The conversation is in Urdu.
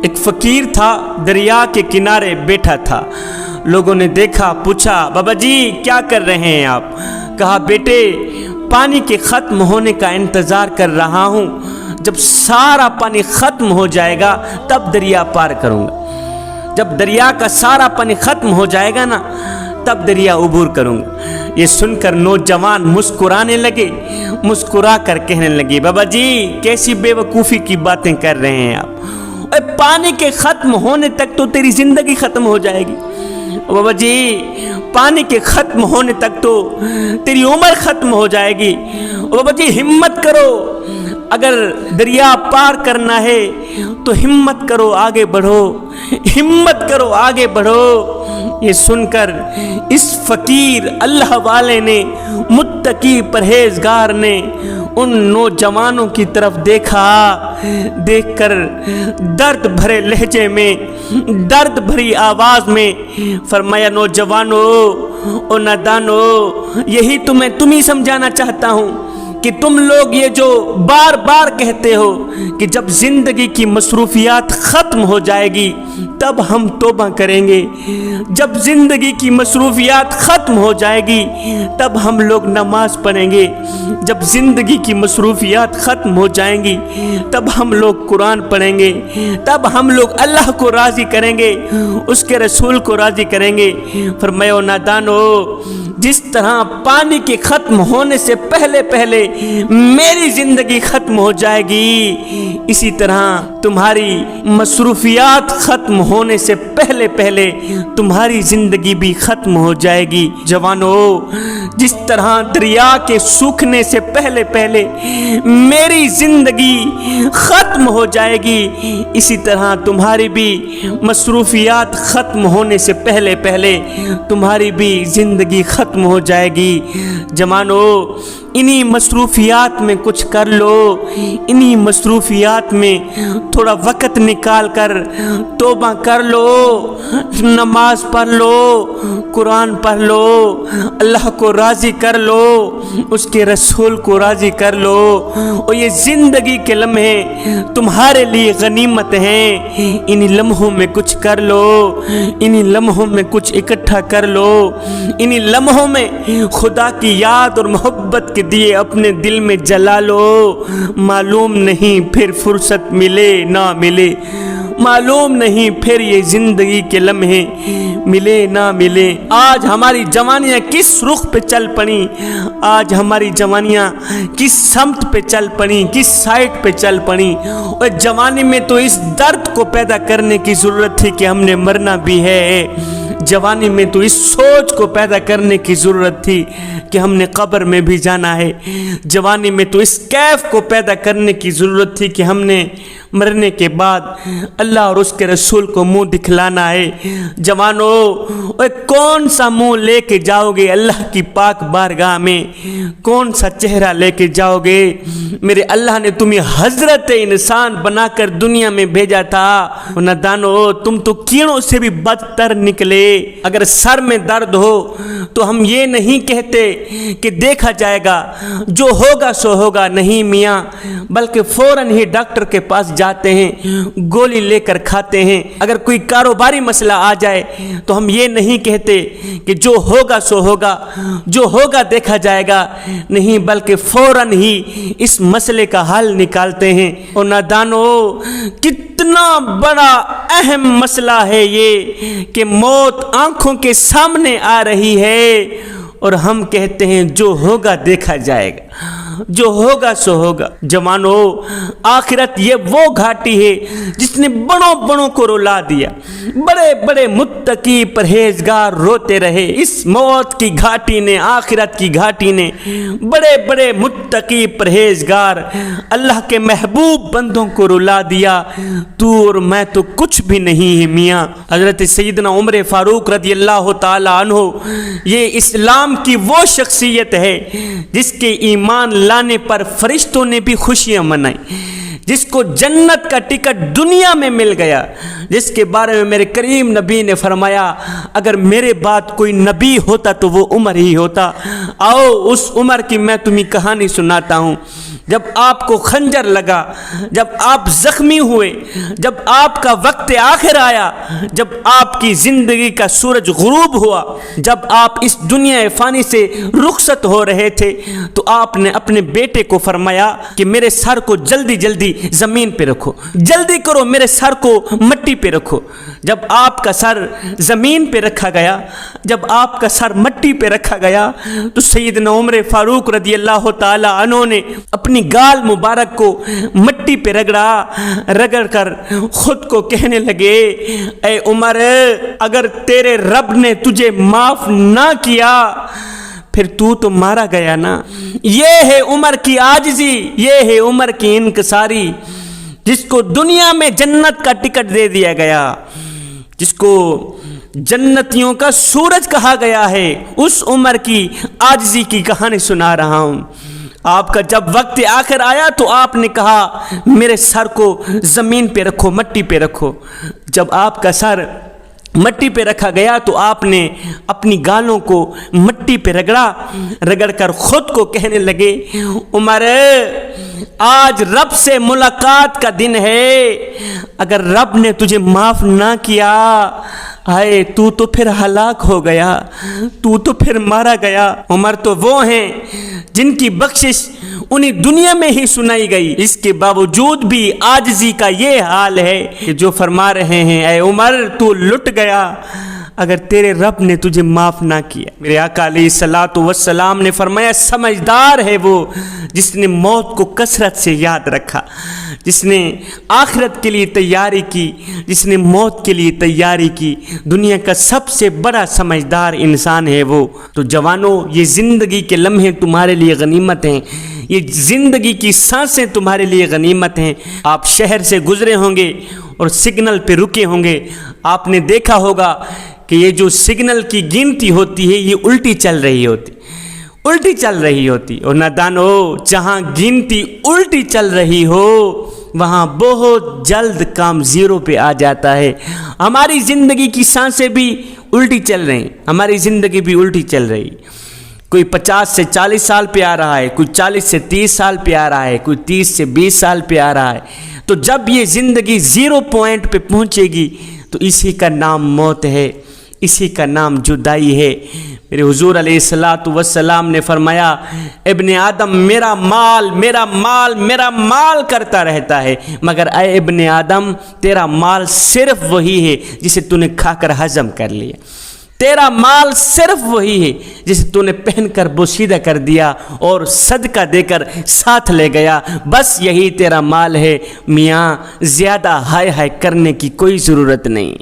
ایک فقیر تھا، دریا کے کنارے بیٹھا تھا۔ لوگوں نے دیکھا، پوچھا بابا جی کیا کر رہے ہیں آپ؟ کہا بیٹے پانی کے ختم ہونے کا انتظار کر رہا ہوں، جب سارا پانی ختم ہو جائے گا تب دریا پار کروں گا۔ جب دریا کا سارا پانی ختم ہو جائے گا نا تب دریا عبور کروں گا۔ یہ سن کر نوجوان مسکرانے لگے، مسکرا کر کہنے لگے بابا جی کیسی بے وقوفی کی باتیں کر رہے ہیں آپ، پانی کے ختم ہونے تک تو تیری زندگی ختم ہو جائے گی، بابا جی پانی کے ختم ہونے تک تو تیری عمر ختم ہو جائے گی، بابا جی ہمت کرو، اگر دریا پار کرنا ہے تو ہمت کرو آگے بڑھو، ہمت کرو آگے بڑھو۔ یہ سن کر اس فقیر اللہ والے نے، متقی پرہیزگار نے ان نوجوانوں کی طرف دیکھا، دیکھ کر درد بھرے لہجے میں، درد بھری آواز میں فرمایا نوجوانو او نادانو، یہی تم ہی سمجھانا چاہتا ہوں کہ تم لوگ یہ جو بار بار کہتے ہو کہ جب زندگی کی مصروفیات ختم ہو جائے گی تب ہم توبہ کریں گے، جب زندگی کی مصروفیات ختم ہو جائے گی تب ہم لوگ نماز پڑھیں گے، جب زندگی کی مصروفیات ختم ہو جائیں گی تب ہم لوگ قرآن پڑھیں گے، تب ہم لوگ اللہ کو راضی کریں گے، اس کے رسول کو راضی کریں گے۔ فرمایا نادانو، جس طرح پانی کے ختم ہونے سے پہلے پہلے میری زندگی ختم ہو جائے گی، اسی طرح تمہاری مصروفیات ختم ہونے سے پہلے پہلے تمہاری زندگی بھی ختم ہو جائے گی۔ جوانو، جس طرح دریا کے سوکھنے سے پہلے پہلے میری زندگی ختم ہو جائے گی، اسی طرح تمہاری بھی مصروفیات ختم ہونے سے پہلے پہلے تمہاری بھی زندگی ختم ہو جائے گی۔ جوانو، انہی مصروفیات میں کچھ کر لو، انہی مصروفیات میں تھوڑا وقت نکال کر توبہ کر لو، نماز پڑھ لو، قرآن پڑھ لو، اللہ کو راضی کر لو، اس کے رسول کو راضی کر لو، اور یہ زندگی کے لمحے تمہارے لیے غنیمت ہیں، انہی لمحوں میں کچھ کر لو، انہی لمحوں میں کچھ اکٹھا کر لو، انہی لمحوں میں خدا کی یاد اور محبت کے دیے اپنے دل میں جلا لو، معلوم نہیں پھر فرصت ملے نہ ملے، معلوم نہیں پھر یہ زندگی کے لمحے ملے نہ ملے۔ آج ہماری جوانیاں کس رخ پہ چل پڑیں، آج ہماری جوانیاں کس سمت پہ چل پڑیں، کس سائٹ پہ چل پڑیں، اور جوانی میں تو اس درد کو پیدا کرنے کی ضرورت تھی کہ ہم نے مرنا بھی ہے، جوانی میں تو اس سوچ کو پیدا کرنے کی ضرورت تھی کہ ہم نے قبر میں بھی جانا ہے، جوانی میں تو اس کیف کو پیدا کرنے کی ضرورت تھی کہ ہم نے مرنے کے بعد اللہ اور اس کے رسول کو منہ دکھلانا ہے۔ جوانو، کون سا منہ لے کے جاؤ گے اللہ کی پاک بارگاہ میں، کون سا چہرہ لے کے جاؤ گے؟ میرے اللہ نے تمہیں حضرت انسان بنا کر دنیا میں بھیجا تھا، نادانو تم تو کیڑوں سے بھی بدتر نکلے۔ اگر سر میں درد ہو تو ہم یہ نہیں کہتے کہ دیکھا جائے گا، جو ہوگا سو ہوگا، نہیں میاں، بلکہ فوراً ہی ڈاکٹر کے پاس جاتے ہیں، گولی لے کر کھاتے ہیں۔ اگر کوئی کاروباری مسئلہ آ جائے تو ہم یہ نہیں کہتے کہ جو ہوگا سو ہوگا، جو ہوگا دیکھا جائے گا، نہیں بلکہ فوراً ہی اس مسئلے کا حل نکالتے ہیں۔ اور نادانو، کتنا بڑا اہم مسئلہ ہے یہ کہ موت آنکھوں کے سامنے آ رہی ہے اور ہم کہتے ہیں جو ہوگا دیکھا جائے گا، جو ہوگا سو ہوگا۔ جوانو، آخرت یہ وہ گھاٹی ہے جس نے بڑوں بڑوں کو رلا دیا، بڑے بڑے متقی پرہیزگار روتے رہے، اس موت کی گھاٹی نے، آخرت کی گھاٹی نے بڑے بڑے متقی پرہیزگار اللہ کے محبوب بندوں کو رلا دیا۔ تو اور میں تو کچھ بھی نہیں ہے میاں۔ حضرت سیدنا عمر فاروق رضی اللہ تعالی عنہ، یہ اسلام کی وہ شخصیت ہے جس کے ایمان لانے پر فرشتوں نے بھی خوشیاں منائیں، جس کو جنت کا ٹکٹ دنیا میں مل گیا، جس کے بارے میں میرے کریم نبی نے فرمایا اگر میرے بعد کوئی نبی ہوتا تو وہ عمر ہی ہوتا۔ آؤ اس عمر کی میں تمہیں کہانی سناتا ہوں۔ جب آپ کو خنجر لگا، جب آپ زخمی ہوئے، جب آپ کا وقت آخر آیا، جب آپ کی زندگی کا سورج غروب ہوا، جب آپ اس دنیا فانی سے رخصت ہو رہے تھے، تو آپ نے اپنے بیٹے کو فرمایا کہ میرے سر کو جلدی جلدی زمین پہ رکھو، جلدی کرو میرے سر کو مٹی پہ رکھو۔ جب آپ کا سر زمین پہ رکھا گیا، جب آپ کا سر مٹی پہ رکھا گیا، تو سیدنا عمر فاروق رضی اللہ تعالی عنہ نے اپنی گال مبارک کو مٹی پہ رگڑ کر خود کو کہنے لگے، اے عمر، اگر تیرے رب نے تجھے معاف نہ کیا پھر تو مارا گیا نا۔ یہ ہے عمر کی عاجزی، یہ ہے عمر کی انکساری، جس کو دنیا میں جنت کا ٹکٹ دے دیا گیا، جس کو جنتیوں کا سورج کہا گیا ہے، اس عمر کی عاجزی کی کہانی سنا رہا ہوں۔ آپ کا جب وقت آخر آیا تو آپ نے کہا میرے سر کو زمین پہ رکھو، مٹی پہ رکھو۔ جب آپ کا سر مٹی پہ رکھا گیا تو آپ نے اپنی گالوں کو مٹی پہ رگڑ کر خود کو کہنے لگے، عمر، آج رب سے ملاقات کا دن ہے، اگر رب نے تجھے معاف نہ کیا، آئے تو پھر ہلاک ہو گیا، تو پھر مارا گیا۔ عمر تو وہ ہیں جن کی بخشش انہیں دنیا میں ہی سنائی گئی، اس کے باوجود بھی عاجزی کا یہ حال ہے کہ جو فرما رہے ہیں، اے عمر تو لٹ گیا اگر تیرے رب نے تجھے معاف نہ کیا۔ میرے آقا علیہ الصلوۃ والسلام نے فرمایا، سمجھدار ہے وہ جس نے موت کو کثرت سے یاد رکھا، جس نے آخرت کے لیے تیاری کی، جس نے موت کے لیے تیاری کی۔ دنیا کا سب سے بڑا سمجھدار انسان ہے وہ۔ تو جوانوں، یہ زندگی کے لمحے تمہارے لیے غنیمت ہیں، یہ زندگی کی سانسیں تمہارے لیے غنیمت ہیں۔ آپ شہر سے گزرے ہوں گے اور سگنل پہ رکے ہوں گے، آپ نے دیکھا ہوگا کہ یہ جو سگنل کی گنتی ہوتی ہے یہ الٹی چل رہی ہوتی، اور نادانو، جہاں گنتی الٹی چل رہی ہو وہاں بہت جلد کام زیرو پہ آ جاتا ہے۔ ہماری زندگی کی سانسیں بھی الٹی چل رہی، ہماری زندگی بھی الٹی چل رہی۔ کوئی 50 سے 40 سال پہ آ رہا ہے، کوئی 40 سے 30 سال پہ آ رہا ہے، کوئی 30 سے 20 سال پہ آ رہا ہے۔ تو جب یہ زندگی زیرو پوائنٹ پہ پہنچے گی تو اسی کا نام موت ہے، اسی کا نام جدائی ہے۔ میرے حضور علیہ الصلوۃ والسلام نے فرمایا، ابن آدم میرا مال میرا مال میرا مال کرتا رہتا ہے، مگر اے ابن آدم، تیرا مال صرف وہی ہے جسے تو نے کھا کر ہضم کر لیا، تیرا مال صرف وہی ہے جسے تو نے پہن کر بوسیدہ کر دیا اور صدقہ دے کر ساتھ لے گیا، بس یہی تیرا مال ہے۔ میاں، زیادہ ہائے ہائے کرنے کی کوئی ضرورت نہیں۔